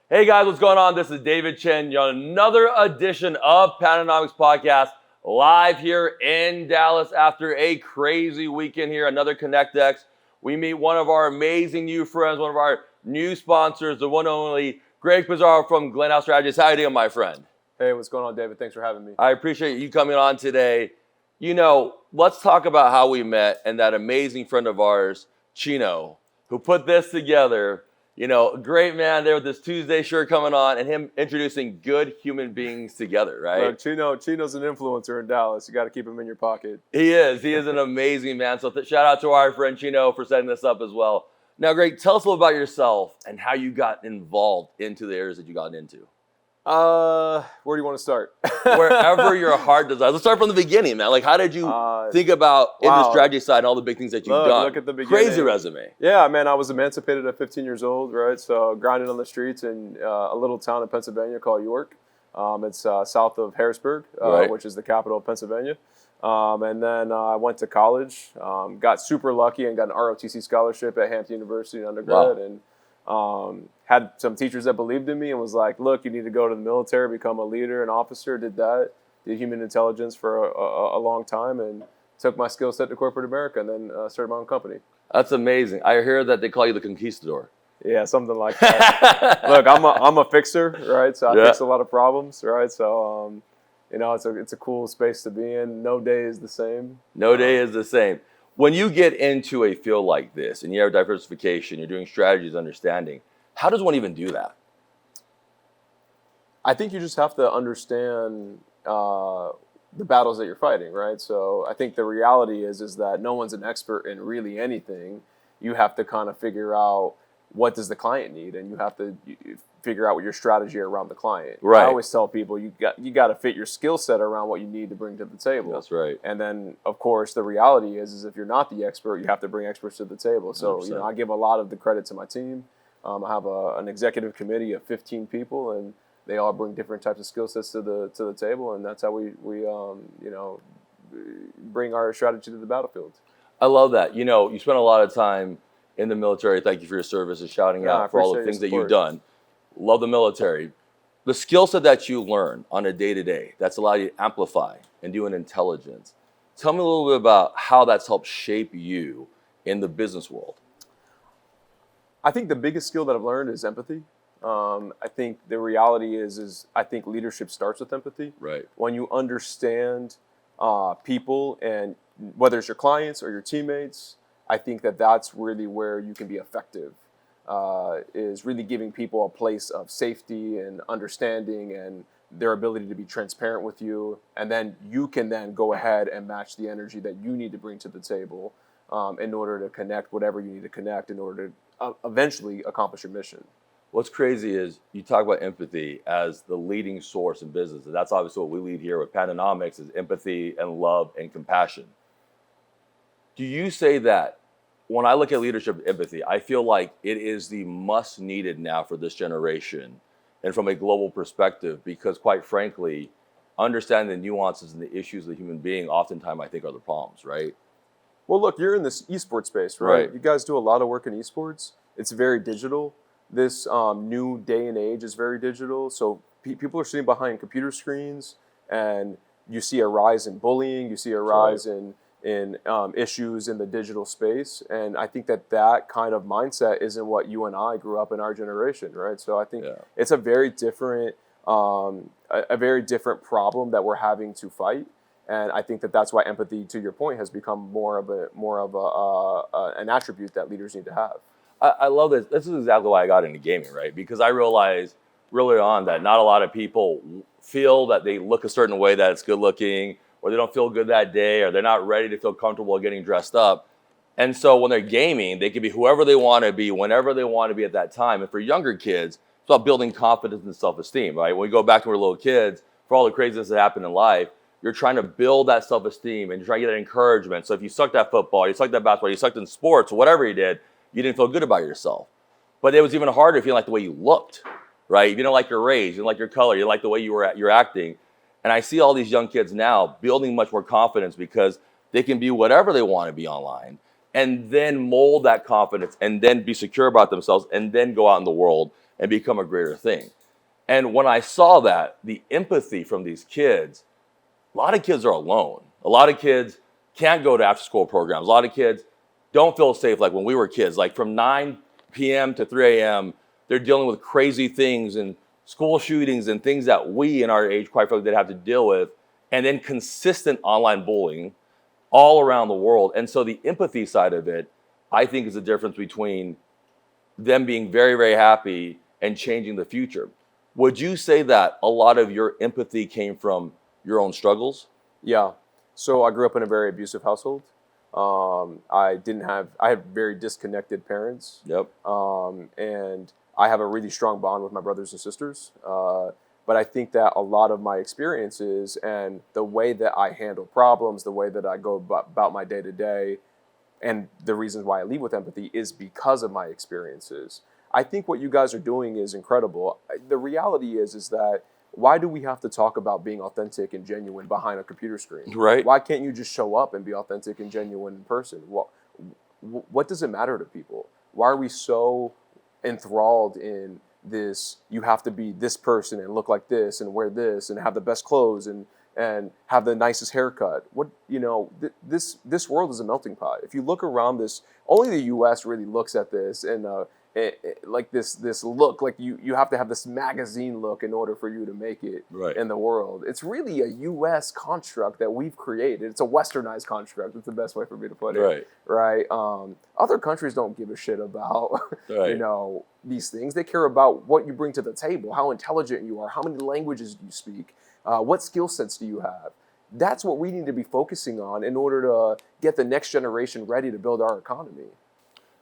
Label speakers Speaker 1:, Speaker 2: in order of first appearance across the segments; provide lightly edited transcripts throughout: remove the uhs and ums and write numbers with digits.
Speaker 1: Hey guys, what's going on? This is David Chen. You're on another edition of Pandanomics Podcast, live here in Dallas after a crazy weekend here. Another ConnectX. We meet one of our amazing new friends, one of our new sponsors, the one and only Gregory Pizarro from Glenhouse Capital. How you doing, my friend?
Speaker 2: Hey, what's going on, David? Thanks for having me.
Speaker 1: I appreciate you coming on today. You know, let's talk about how we met and that amazing friend of ours, Chino, who put this together. You know, a great man there with this Tuesday shirt coming on and him introducing good human beings together, right?
Speaker 2: Look, Chino's an influencer in Dallas. You got to keep him in your pocket.
Speaker 1: He is an amazing man. So shout out to our friend Chino for setting this up as well. Now, Greg, tell us a little about yourself and how you got involved into the areas that you got into.
Speaker 2: Where do you want to start?
Speaker 1: Wherever your heart desires. Let's start from the beginning, man. Like, how did you think about in the strategy side and all the big things that you've done?
Speaker 2: Look at the beginning.
Speaker 1: Crazy resume.
Speaker 2: Yeah, man, I was emancipated at 15 years old, right? So grinding on the streets in a little town in Pennsylvania called York. It's south of Harrisburg,
Speaker 1: Right.
Speaker 2: which is the capital of Pennsylvania. And then I went to college, got super lucky and got an ROTC scholarship at Hampton University in undergrad.
Speaker 1: Wow.
Speaker 2: And had some teachers that believed in me and was like, look, you need to go to the military, become a leader, an officer. Did that, did human intelligence for a long time, and took my skill set to corporate America, and then started my own company.
Speaker 1: That's amazing. I hear that they call you the conquistador.
Speaker 2: Yeah, something like that. Look, I'm a fixer, right? So I fix a lot of problems, right? So, it's a cool space to be in. No day is the same.
Speaker 1: No day is the same. When you get into a field like this and you have diversification, you're doing strategies, understanding, how does one even do that?
Speaker 2: I think you just have to understand the battles that you're fighting, right? So I think the reality is that no one's an expert in really anything. You have to kind of figure out what does the client need, and you have to figure out what your strategy around the client.
Speaker 1: Right.
Speaker 2: I always tell people you got to fit your skill set around what you need to bring to the table.
Speaker 1: That's right.
Speaker 2: And then, of course, the reality is if you're not the expert, you have to bring experts to the table. So
Speaker 1: 100%.
Speaker 2: I give a lot of the credit to my team. I have an executive committee of 15 people, and they all bring different types of skill sets to the table, and that's how we bring our strategy to the battlefield.
Speaker 1: I love that. You know, you spent a lot of time in the military. Thank you for your service and shouting out for all the things that you've done. Love the military. The skill set that you learn on a day-to-day that's allowed you to amplify and do an intelligence. Tell me a little bit about how that's helped shape you in the business world.
Speaker 2: I think the biggest skill that I've learned is empathy. I think the reality is I think leadership starts with empathy.
Speaker 1: Right.
Speaker 2: When you understand people, and whether it's your clients or your teammates, I think that's really where you can be effective, is really giving people a place of safety and understanding and their ability to be transparent with you. And then you can then go ahead and match the energy that you need to bring to the table in order to connect whatever you need to connect in order to eventually accomplish your mission.
Speaker 1: What's crazy is you talk about empathy as the leading source in business. And that's obviously what we lead here with Pandanomics is empathy and love and compassion. Do you say that when I look at leadership empathy, I feel like it is the must needed now for this generation and from a global perspective, because quite frankly, understanding the nuances and the issues of the human being oftentimes I think are the problems, right?
Speaker 2: Well, look, you're in this esports space, right? You guys do a lot of work in esports. It's very digital. This new day and age is very digital. So people are sitting behind computer screens, and you see a rise in bullying. You see a rise in issues in the digital space. And I think that kind of mindset isn't what you and I grew up in our generation, right? So I think it's a very different problem that we're having to fight. And I think that's why empathy, to your point, has become more of an attribute that leaders need to have.
Speaker 1: I love this. This is exactly why I got into gaming, right? Because I realized early on that not a lot of people feel that they look a certain way that it's good looking, or they don't feel good that day, or they're not ready to feel comfortable getting dressed up. And so when they're gaming, they can be whoever they want to be, whenever they want to be at that time. And for younger kids, it's about building confidence and self-esteem, right? When we go back to our little kids, for all the craziness that happened in life, you're trying to build that self-esteem and you're trying to get that encouragement. So if you sucked at football, you sucked at basketball, you sucked in sports, whatever you did, you didn't feel good about yourself. But it was even harder if you didn't like the way you looked, right? If you didn't like your race, you didn't like your color, you didn't like the way you're acting. And I see all these young kids now building much more confidence because they can be whatever they want to be online and then mold that confidence and then be secure about themselves and then go out in the world and become a greater thing. And when I saw that, the empathy from these kids, a lot of kids are alone. A lot of kids can't go to after school programs. A lot of kids don't feel safe like when we were kids. Like from 9 p.m. to 3 a.m., they're dealing with crazy things and school shootings and things that we in our age quite frankly did have to deal with. And then consistent online bullying all around the world. And so the empathy side of it, I think, is the difference between them being very, very happy and changing the future. Would you say that a lot of your empathy came from your own struggles?
Speaker 2: Yeah. So I grew up in a very abusive household. I had very disconnected parents.
Speaker 1: Yep.
Speaker 2: And I have a really strong bond with my brothers and sisters. But I think that a lot of my experiences and the way that I handle problems, the way that I go about my day to day, and the reasons why I lead with empathy is because of my experiences. I think what you guys are doing is incredible. The reality is that why do we have to talk about being authentic and genuine behind a computer screen?
Speaker 1: Right.
Speaker 2: Why can't you just show up and be authentic and genuine in person? What does it matter to people? Why are we so enthralled in this? You have to be this person and look like this and wear this and have the best clothes and have the nicest haircut. This world is a melting pot. If you look around this, only the U.S. really looks at this and like this look, like you have to have this magazine look in order for you to make it in the world. It's really a U.S. construct that we've created. It's a westernized construct. It's the best way for me to put it. Right. Other countries don't give a shit about these things. They care about what you bring to the table, how intelligent you are, how many languages do you speak, what skill sets do you have. That's what we need to be focusing on in order to get the next generation ready to build our economy.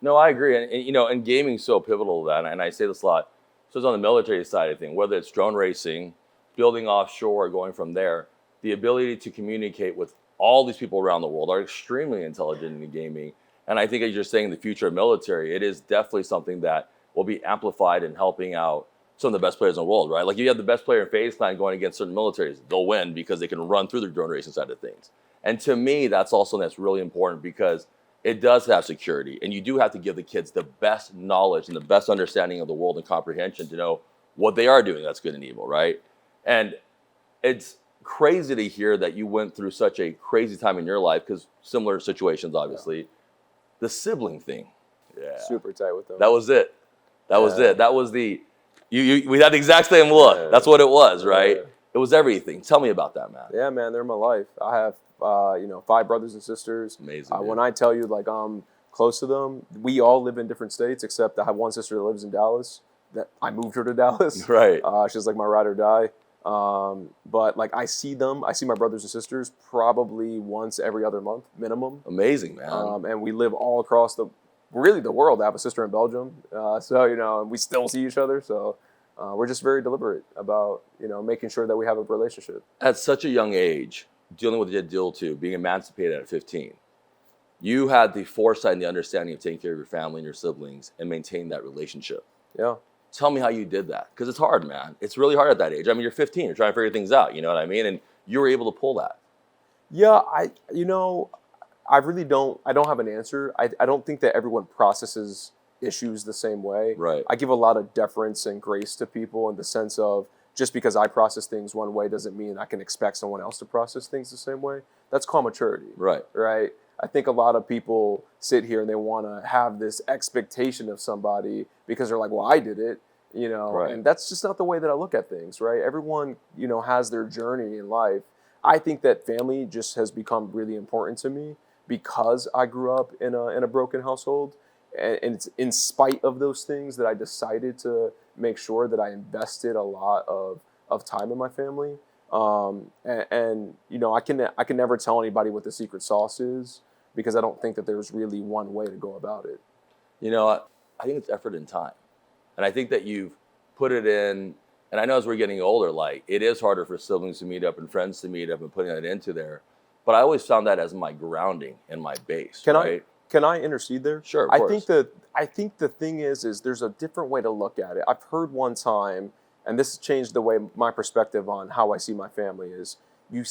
Speaker 1: No, I agree. And gaming's so pivotal to that. And I say this a lot. So it's on the military side of things, whether it's drone racing, building offshore, going from there, the ability to communicate with all these people around the world are extremely intelligent in gaming. And I think, as you're saying, the future of military, it is definitely something that will be amplified in helping out some of the best players in the world, right? Like you have the best player in FaZe Clan going against certain militaries. They'll win because they can run through the drone racing side of things. And to me, that's also that's really important because it does have security, and you do have to give the kids the best knowledge and the best understanding of the world and comprehension to know what they are doing that's good and evil, right? And it's crazy to hear that you went through such a crazy time in your life, because similar situations, obviously. Yeah. The sibling thing. Yeah.
Speaker 2: Super tight with them.
Speaker 1: That was it. That was it. That was we had the exact same look. Yeah. That's what it was, right? Yeah. It was everything. Tell me about that, man.
Speaker 2: Yeah, man, they're my life. I have 5 brothers and sisters.
Speaker 1: Amazing.
Speaker 2: When I tell you, like, I'm close to them, we all live in different states, except I have one sister that lives in Dallas. That I moved her to Dallas.
Speaker 1: Right.
Speaker 2: She's like my ride or die. But like I see my brothers and sisters probably once every other month minimum.
Speaker 1: Amazing, man.
Speaker 2: And we live all across the world. I have a sister in Belgium. So, we still see each other. So we're just very deliberate about, making sure that we have a relationship.
Speaker 1: At such a young age, dealing with what you had to deal to, being emancipated at 15, you had the foresight and the understanding of taking care of your family and your siblings and maintaining that relationship.
Speaker 2: Yeah.
Speaker 1: Tell me how you did that, because it's hard, man. It's really hard at that age. I mean, you're 15, you're trying to figure things out, you know what I mean? And you were able to pull that.
Speaker 2: Yeah, I don't have an answer. I don't think that everyone processes issues the same way.
Speaker 1: Right.
Speaker 2: I give a lot of deference and grace to people in the sense of just because I process things one way doesn't mean I can expect someone else to process things the same way. That's called maturity.
Speaker 1: Right.
Speaker 2: Right. I think a lot of people sit here and they want to have this expectation of somebody because they're like, well, I did it, right. And that's just not the way that I look at things, right? Everyone, has their journey in life. I think that family just has become really important to me because I grew up in a broken household. And it's in spite of those things that I decided to make sure that I invested a lot of time in my family. I can never tell anybody what the secret sauce is because I don't think that there's really one way to go about it.
Speaker 1: I think it's effort and time. And I think that you've put it in, and I know as we're getting older, like it is harder for siblings to meet up and friends to meet up and putting that into there. But I always found that as my grounding and my base.
Speaker 2: Can I intercede there?
Speaker 1: Sure, of course.
Speaker 2: I think the thing is there's a different way to look at it. I've heard one time, and this changed the way my perspective on how I see my family is, you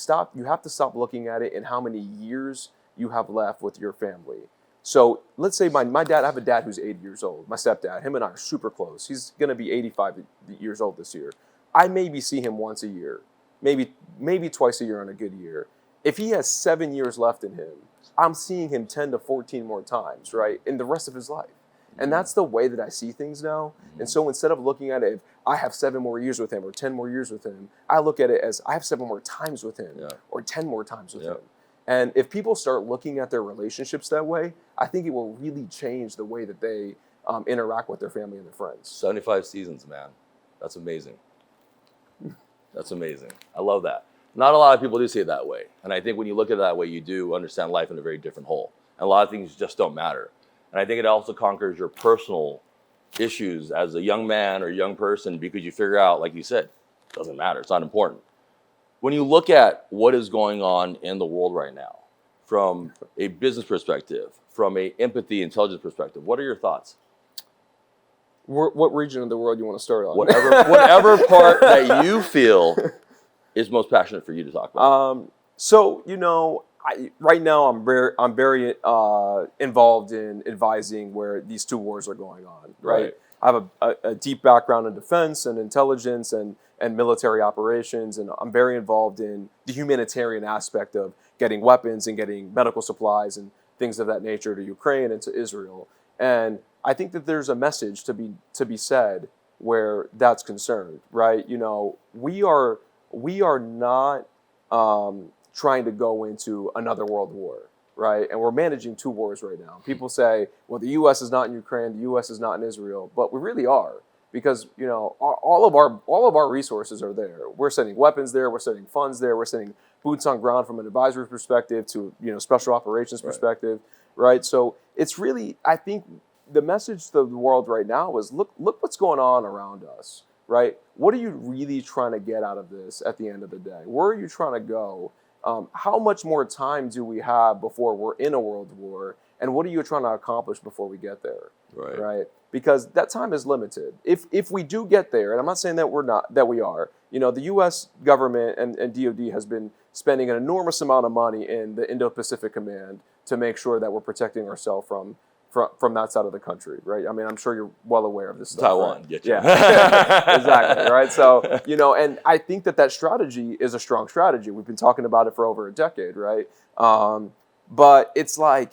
Speaker 2: have to stop looking at it in how many years you have left with your family. So let's say my dad, I have a dad who's 80 years old, my stepdad, him and I are super close. He's going to be 85 years old this year. I maybe see him once a year, maybe twice a year on a good year. If he has 7 years left in him, I'm seeing him 10 to 14 more times, right, in the rest of his life. And that's the way that I see things now. And so instead of looking at it, I have 7 more years with him or 10 more years with him, I look at it as I have 7 more times with him or 10 more times with him. And if people start looking at their relationships that way, I think it will really change the way that they interact with their family and their friends.
Speaker 1: 75 seasons, man. That's amazing. That's amazing. I love that. Not a lot of people do see it that way. And I think when you look at it that way, you do understand life in a very different whole. And a lot of things just don't matter. And I think it also conquers your personal issues as a young man or young person because you figure out, like you said, it doesn't matter. It's not important. When you look at what is going on in the world right now, from a business perspective, from a empathy, intelligence perspective, what are your thoughts?
Speaker 2: What region of the world you want to start on?
Speaker 1: Whatever part that you feel is most passionate for you to talk about.
Speaker 2: So, right now I'm very involved in advising where these 2 wars are going on. Right. I have a deep background in defense and intelligence and military operations, and I'm very involved in the humanitarian aspect of getting weapons and getting medical supplies and things of that nature to Ukraine and to Israel. And I think that there's a message to be said where that's concerned, right? We are not trying to go into another world war, right? And we're managing 2 wars right now. People say, well, the U.S. is not in Ukraine, the U.S. is not in Israel, but we really are because all of our resources are there. We're sending weapons there, we're sending funds there, we're sending boots on ground from an advisory perspective to special operations perspective, right? So it's really, I think, the message to the world right now is look what's going on around us, right? What are you really trying to get out of this at the end of the day? Where are you trying to go? How much more time do we have before we're in a world war? And what are you trying to accomplish before we get there? Right? Because that time is limited. If we do get there, and I'm not saying that we are, the U.S. government and DoD has been spending an enormous amount of money in the Indo-Pacific Command to make sure that we're protecting ourselves from that side of the country, right? I mean, I'm sure you're well aware of this stuff.
Speaker 1: Taiwan,
Speaker 2: right?
Speaker 1: get you.
Speaker 2: Yeah, exactly, right? So, and I think that strategy is a strong strategy. We've been talking about it for over a decade, right? But it's like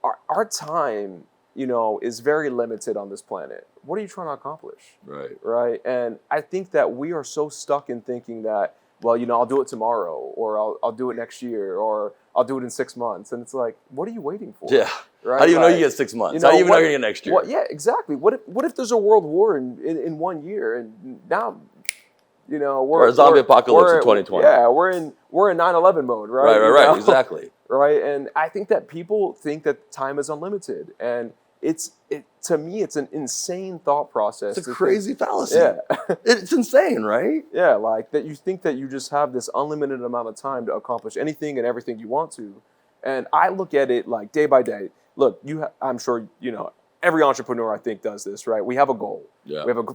Speaker 2: our time, is very limited on this planet. What are you trying to accomplish? Right? And I think that we are so stuck in thinking that, well, I'll do it tomorrow, or I'll do it next year, or I'll do it in 6 months. And it's like, what are you waiting for?
Speaker 1: Yeah.
Speaker 2: Right?
Speaker 1: How do you know you get 6 months? How do you know you're going to get next year?
Speaker 2: Yeah, exactly. What if there's a world war in 1 year, and now,
Speaker 1: or a zombie apocalypse in 2020?
Speaker 2: Yeah, we're in 9/11 mode, right?
Speaker 1: Right. Exactly.
Speaker 2: Right, and I think that people think that time is unlimited, and to me, it's an insane thought process.
Speaker 1: It's a crazy fallacy.
Speaker 2: Yeah.
Speaker 1: It's insane, right?
Speaker 2: Yeah, like that you think that you just have this unlimited amount of time to accomplish anything and everything you want to. And I look at it like day by day. Look, I'm sure, every entrepreneur I think does this, right? We have a goal.
Speaker 1: Yeah.
Speaker 2: We have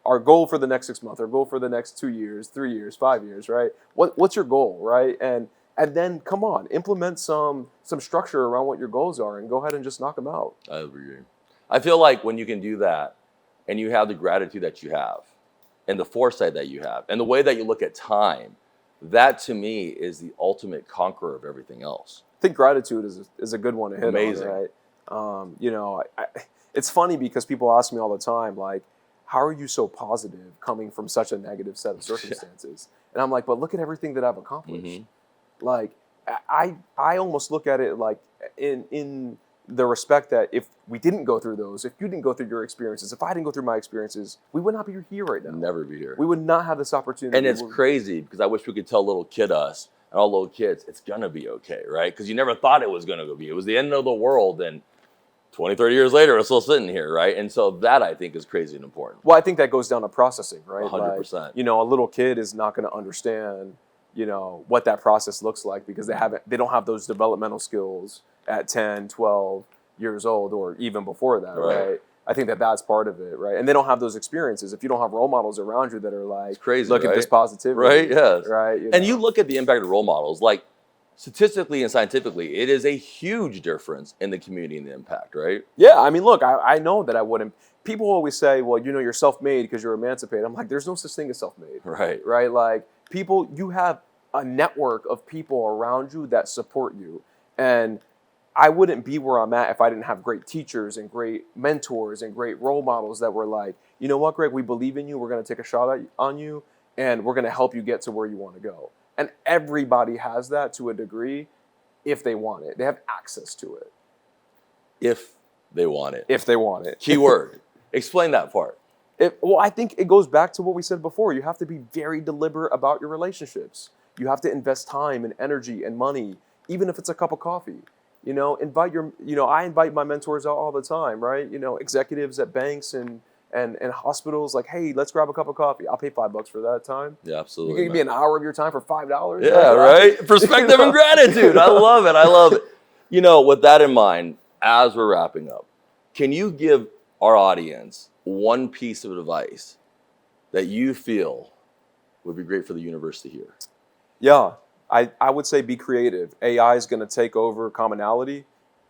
Speaker 2: our goal for the next 6 months, our goal for the next 2 years, 3 years, 5 years, right? What's your goal, right? And then come on, implement some structure around what your goals are and go ahead and just knock them out.
Speaker 1: I agree. I feel like when you can do that and you have the gratitude that you have and the foresight that you have and the way that you look at time, that to me is the ultimate conqueror of everything else.
Speaker 2: I think gratitude is a good one to hit
Speaker 1: Amazing.
Speaker 2: on, right? It's funny because people ask me all the time, like, how are you so positive coming from such a negative set of circumstances? And I'm like, but look at everything that I've accomplished. Mm-hmm. Like, I almost look at it like in the respect that if we didn't go through those, if you didn't go through your experiences, if I didn't go through my experiences, we would not be here right now.
Speaker 1: Never be here.
Speaker 2: We would not have this opportunity.
Speaker 1: And it's crazy because I wish we could tell little kid us and all little kids, it's going to be okay, right? Because you never thought it was going to be. It was the end of the world, and 20, 30 years later, we're still sitting here, right? And so that, I think, is crazy and important.
Speaker 2: Well, I think that goes down to processing, right?
Speaker 1: 100%.
Speaker 2: Like, a little kid is not going to understand, what that process looks like because they don't have those developmental skills at 10, 12 years old or even before that, right? I think that's part of it, right? And they don't have those experiences. If you don't have role models around you that are like,
Speaker 1: it's crazy,
Speaker 2: look
Speaker 1: right?
Speaker 2: at this positivity.
Speaker 1: Right, yes.
Speaker 2: Right?
Speaker 1: And you look at the impact of role models, like statistically and scientifically, it is a huge difference in the community and the impact, right?
Speaker 2: Yeah, I mean, look, I know that I wouldn't. People always say, well, you know, you're self-made because you're emancipated. I'm like, there's no such thing as self-made.
Speaker 1: Right.
Speaker 2: Right? Like, people, you have a network of people around you that support you. And I wouldn't be where I'm at if I didn't have great teachers and great mentors and great role models that were like, you know what, Greg, we believe in you. We're going to take a shot on you, and we're going to help you get to where you want to go. And everybody has that to a degree if they want it. They have access to it.
Speaker 1: If they want it.
Speaker 2: If they want it.
Speaker 1: Keyword. Explain that part.
Speaker 2: Well, I think it goes back to what we said before. You have to be very deliberate about your relationships. You have to invest time and energy and money, even if it's a cup of coffee. You know, I invite my mentors out all the time, right? You know, executives at banks and hospitals, like, hey, let's grab a cup of coffee. I'll pay $5 for that time.
Speaker 1: Yeah, absolutely.
Speaker 2: You can give me an hour of your time for $5.
Speaker 1: Yeah, right? Perspective and gratitude. I love it. I love it. You know, with that in mind, as we're wrapping up, can you give our audience one piece of advice that you feel would be great for the universe to hear?
Speaker 2: Yeah, I would say be creative. AI is going to take over commonality.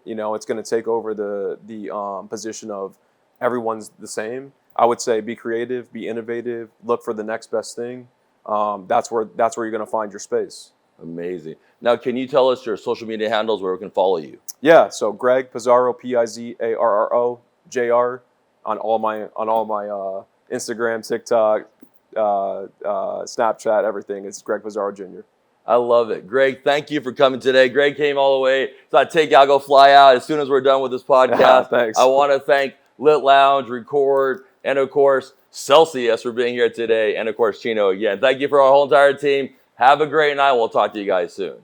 Speaker 2: You know, it's going to take over the position of everyone's the same. I would say be creative, be innovative, look for the next best thing. That's where you're going to find your space.
Speaker 1: Amazing. Now, can you tell us your social media handles where we can follow you?
Speaker 2: Yeah, so Greg Pizarro, Pizarro Jr. on all my Instagram, TikTok, Snapchat, everything. It's Greg Pizarro Jr.
Speaker 1: I love it. Greg, thank you for coming today. Greg came all the way. So I'll go fly out as soon as we're done with this podcast.
Speaker 2: Thanks.
Speaker 1: I want to thank Lit Lounge, Record, and of course, Celsius for being here today. And of course, Chino again. Thank you for our whole entire team. Have a great night. We'll talk to you guys soon.